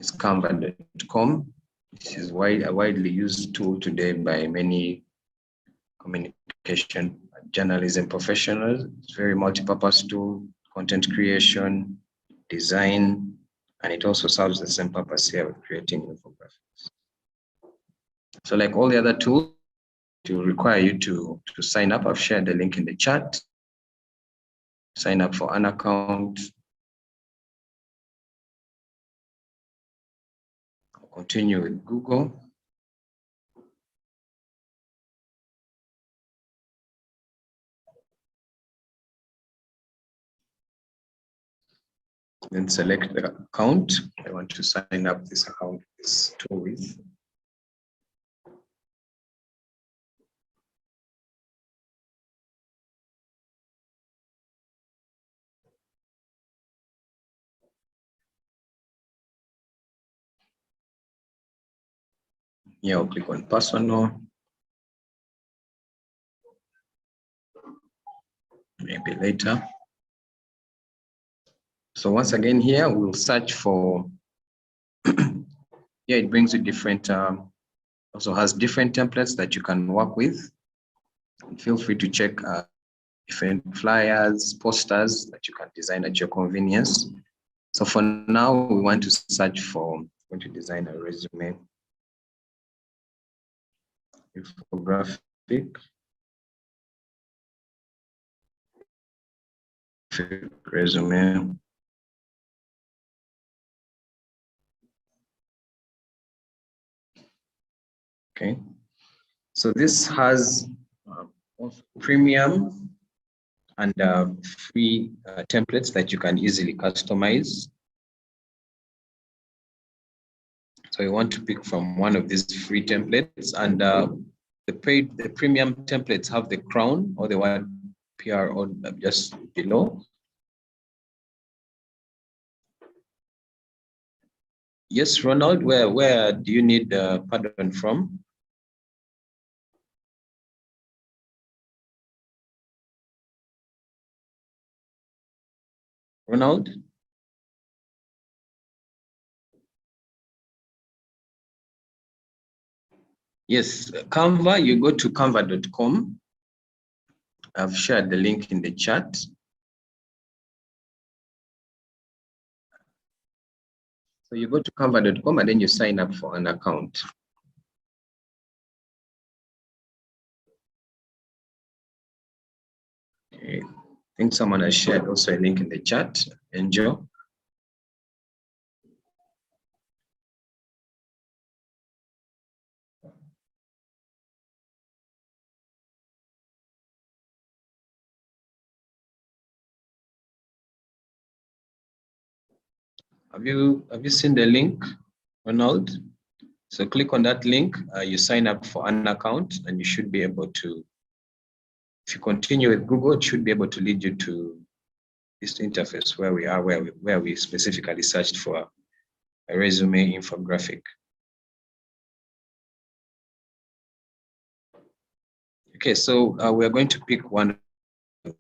is Canva.com. This is a widely used tool today by many communication journalism professionals. It's very multi-purpose tool, content creation, design, and it also serves the same purpose here with creating infographics. So like all the other tools, it will require you to sign up. I've shared the link in the chat. Sign up for an account. I'll continue with Google. Then select the account I want to sign up this account, this tool with. Here I'll click on personal. Maybe later. So once again here, we'll search for, here it brings you different, also has different templates that you can work with. And feel free to check different flyers, posters that you can design at your convenience. So for now, we want to search for, going to design a resume, infographic, resume. Okay, so this has premium and free templates that you can easily customize. So you want to pick from one of these free templates, and the premium templates have the crown or the word PR on just below. Yes, Ronald, where do you need pardon from? Ronald? Yes, Canva, you go to canva.com. I've shared the link in the chat. So you go to canva.com and then you sign up for an account. Okay. I think someone has shared also a link in the chat. Enjoy. Have you seen the link, Ronald? So click on that link, you sign up for an account, and you should be able to, if you continue with Google, it should be able to lead you to this interface where we are, where we specifically searched for a resume infographic. Okay, so we're going to pick one of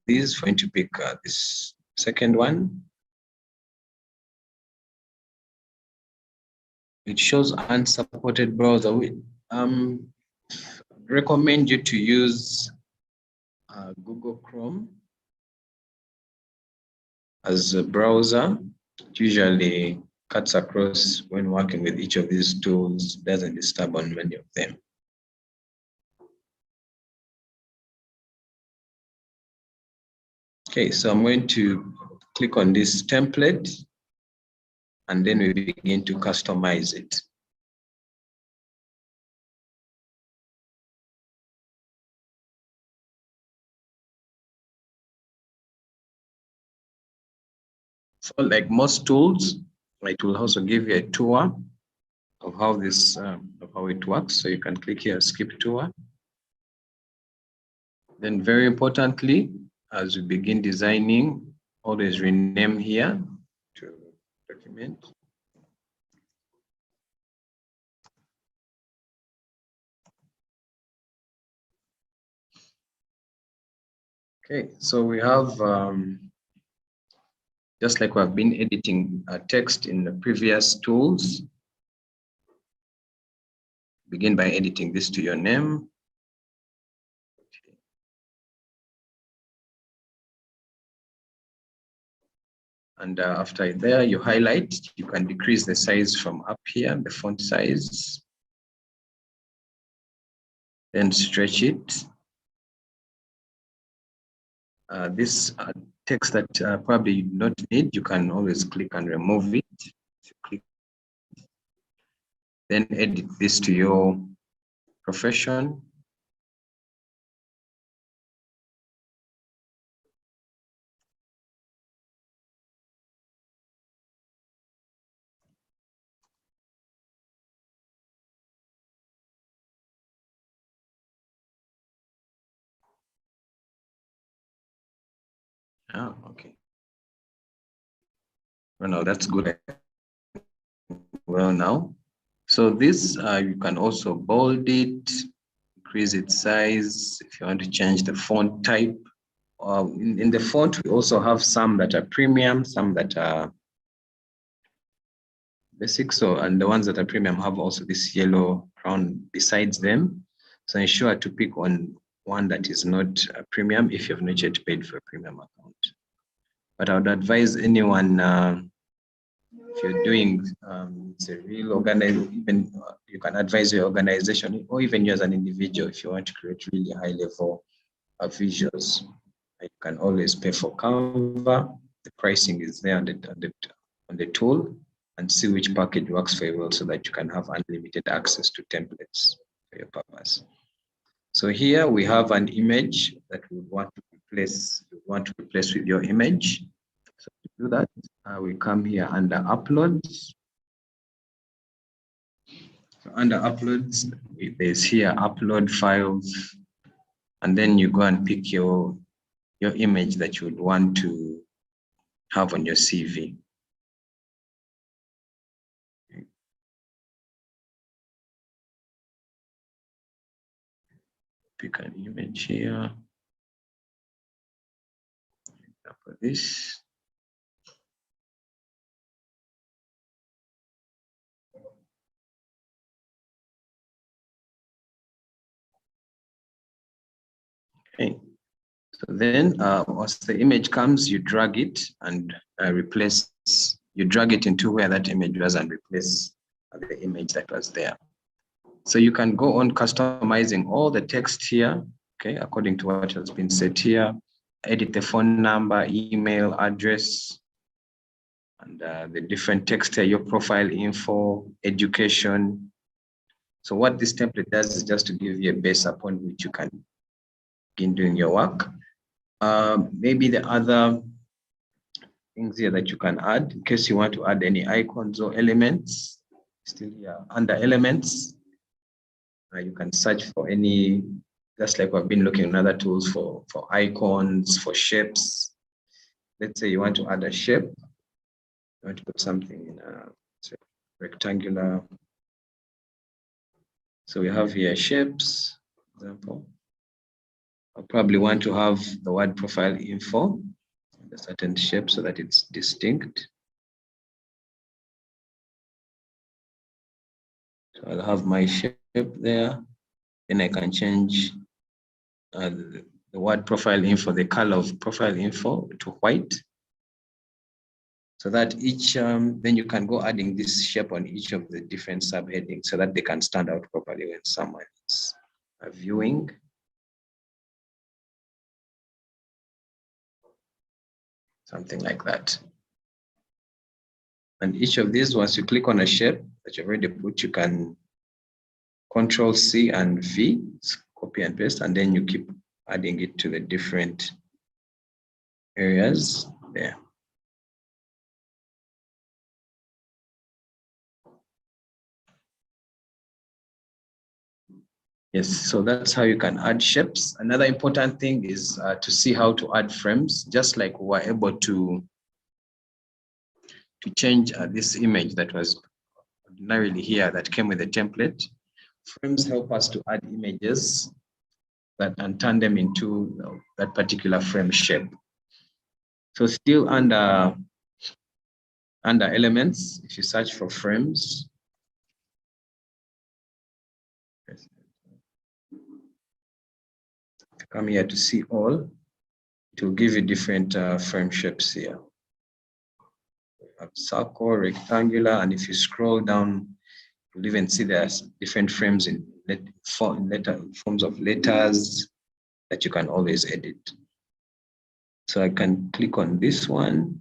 these. We're going to pick this second one. It shows unsupported browser. We recommend you to use Google Chrome as a browser. It usually cuts across when working with each of these tools, doesn't disturb on many of them. Okay, so I'm going to click on this template, and then we begin to customize it. So like most tools, it will also give you a tour of how this of how it works. So you can click here, skip tour. Then very importantly, as we begin designing, always rename here to document. Okay, so we have just like we've been editing text in the previous tools. Begin by editing this to your name. And after there, you highlight, you can decrease the size from up here, the font size. Then stretch it. This text that probably you do not need, you can always click and remove it. Click. Then edit this to your profession. Oh, okay. Well, no, that's good. Well, now. So this, you can also bold it, increase its size if you want to change the font type. In the font, we also have some that are premium, some that are basic. So, and the ones that are premium have also this yellow crown besides them. So ensure to pick on one that is not a premium if you have not yet paid for a premium account. But I would advise anyone, if you're doing it's a real organization, even you can advise your organization or even you as an individual, if you want to create really high level visuals, you can always pay for Canva. The pricing is there on the tool, and see which package works for you well so that you can have unlimited access to templates for your purpose. So here we have an image that we want to replace with your image. So to do that, we come here under uploads. So under uploads, there's here upload files, and then you go and pick your image that you would want to have on your CV. Pick an image here. For this. Okay. So then once the image comes, you drag it and you drag it into where that image was and replace the image that was there. So you can go on customizing all the text here, okay, according to what has been set here. Edit the phone number, email, address, and the different text here, your profile info, education. So what this template does is just to give you a base upon which you can begin doing your work. Maybe the other things here that you can add, in case you want to add any icons or elements, still here under elements, you can search for any, just like we've been looking at other tools for icons, for shapes. Let's say you want to add a shape, you want to put something in a rectangular. So we have here shapes, for example. I probably want to have the word profile info, a certain shape so that it's distinct. So I'll have my shape there. Then I can change the word profile info, the color of profile info to white. So that each, then you can go adding this shape on each of the different subheadings so that they can stand out properly when someone is viewing. Something like that. And each of these, once you click on a shape that you've already put, you can Control-C and V, copy and paste, and then you keep adding it to the different areas there. Yes, so that's how you can add shapes. Another important thing is to see how to add frames, just like we were able to change this image that was ordinarily here that came with a template. Frames help us to add images and turn them into that particular frame shape. So still under Under elements, if you search for frames, if you come here to see all, it will give you different frame shapes here. We have circle, rectangular, and if you scroll down, you'll even see there's different frames in forms of letters that you can always edit. So I can click on this one,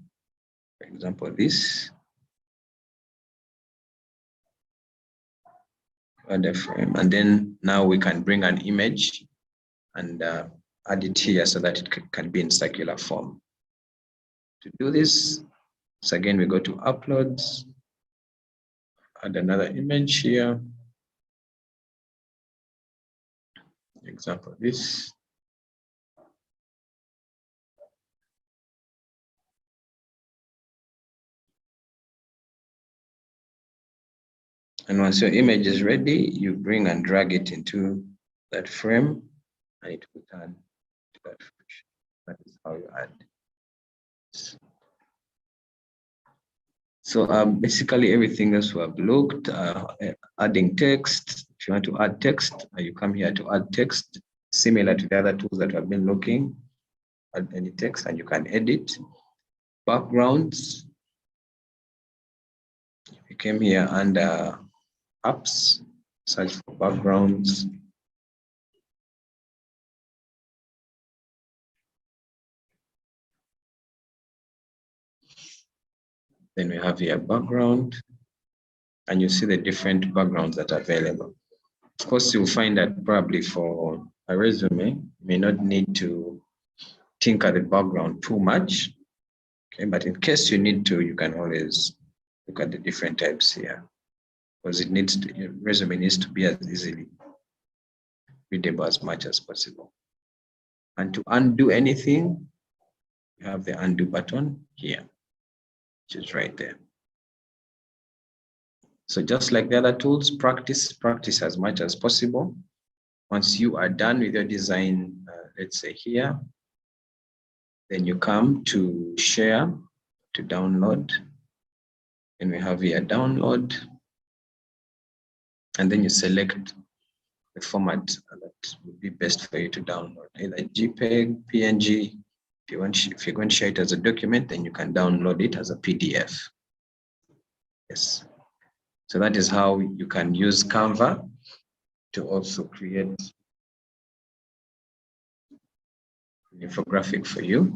for example, this. Add a frame, and then now we can bring an image and add it here so that it can be in circular form. To do this, so again, we go to uploads, add another image here. Example, this. And once your image is ready, you bring and drag it into that frame, and it will turn to that function. That is how you add. So basically everything else we have looked, adding text. If you want to add text, you come here to add text, similar to the other tools that have been looking. Add any text and you can edit. Backgrounds. You came here under apps, search for backgrounds. Then we have here background, and you see the different backgrounds that are available. Of course, you'll find that probably for a resume, you may not need to tinker the background too much. Okay, but in case you need to, you can always look at the different types here, because it needs to, your resume needs to be as easily readable as much as possible. And to undo anything, you have the undo button here, which is right there. So just like the other tools, practice as much as possible. Once you are done with your design, let's say here, then you come to share, to download, and we have here download, and then you select the format that would be best for you to download, either JPEG, PNG. If you're going to share it as a document, then you can download it as a PDF. Yes. So that is how you can use Canva to also create an infographic for you.